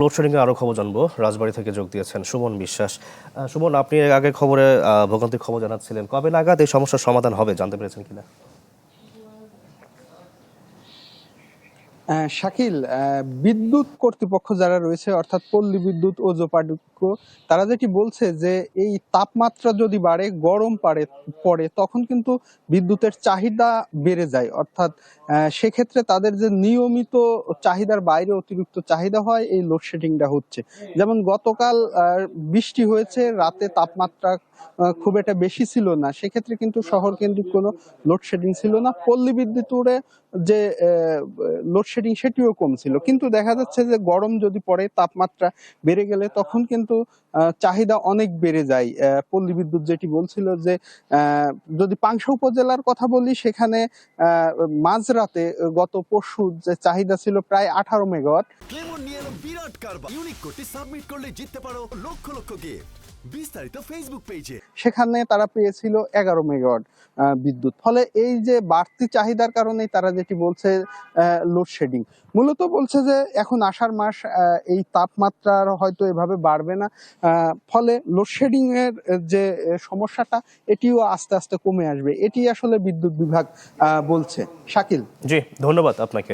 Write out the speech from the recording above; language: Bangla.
লোডশেডিং এর আরো খবর জানবো। রাজবাড়ী থেকে যোগ দিয়েছেন সুমন বিশ্বাস। সুমন, আপনি এর আগে খবরে ভোগান্তির খবর জানাচ্ছিলেন, কবে নাগাদ এই সমস্যার সমাধান হবে জানতে পেরেছেন কিনা? শাকিল, বিদ্যুৎ কর্তৃপক্ষ যারা রয়েছে অর্থাৎ পল্লী বিদ্যুৎ ও যোপাযোগ্য, তারা যেটি বলছে যে এই তাপমাত্রা যদি বাড়ে, গরম পড়ে তখন কিন্তু বিদ্যুতের চাহিদা বেড়ে যায়। অর্থাৎ সেক্ষেত্রে তাদের যে নিয়মিত চাহিদার বাইরে অতিরিক্ত চাহিদা হয়, এই লোডশেডিংটা হচ্ছে। যেমন গতকাল বৃষ্টি হয়েছে, রাতে তাপমাত্রা খুব একটা বেশি ছিল না, সেক্ষেত্রে কিন্তু শহর কেন্দ্রিক কোনো লোডশেডিং ছিল না। পল্লী বিদ্যুৎরে যে লোডশেডিং সেটিও কম ছিল, কিন্তু দেখা যাচ্ছে যে গরম যদি পড়ে, তাপমাত্রা বেড়ে গেলে তখন কিন্তু চাহিদা অনেক বেড়ে যায়। পল্লী বিদ্যুৎ যেটি বলছিল যে যদি পাংশা উপজেলার কথা বলি, সেখানে মাঝরাতে গত পরশু যে চাহিদা ছিল প্রায় 18 মেগাওয়াট। ক্লেমন নিয়ে এলো বিরাট কারবার। ইউনিক কোডটি সাবমিট করলে জিততে পারো লক্ষ লক্ষ গিফট। বিস্তারিত ফেসবুক পেজে। সেখানে তারা পেয়েছিল 11 মেগাওয়াট বিদ্যুৎ। ফলে এই যে বাড়তি চাহিদার কারণে তারা যেটি বলছে লোডশেডিং, মূলত বলছে যে এখন আষাঢ় মাস, এই তাপমাত্রা হয়তো এভাবে বাড়বে না, ফলে লোডশেডিং এর যে সমস্যাটা এটিও আস্তে আস্তে কমে আসবে, এটি আসলে বিদ্যুৎ বিভাগ বলছে। শাকিল, জি, ধন্যবাদ আপনাকে।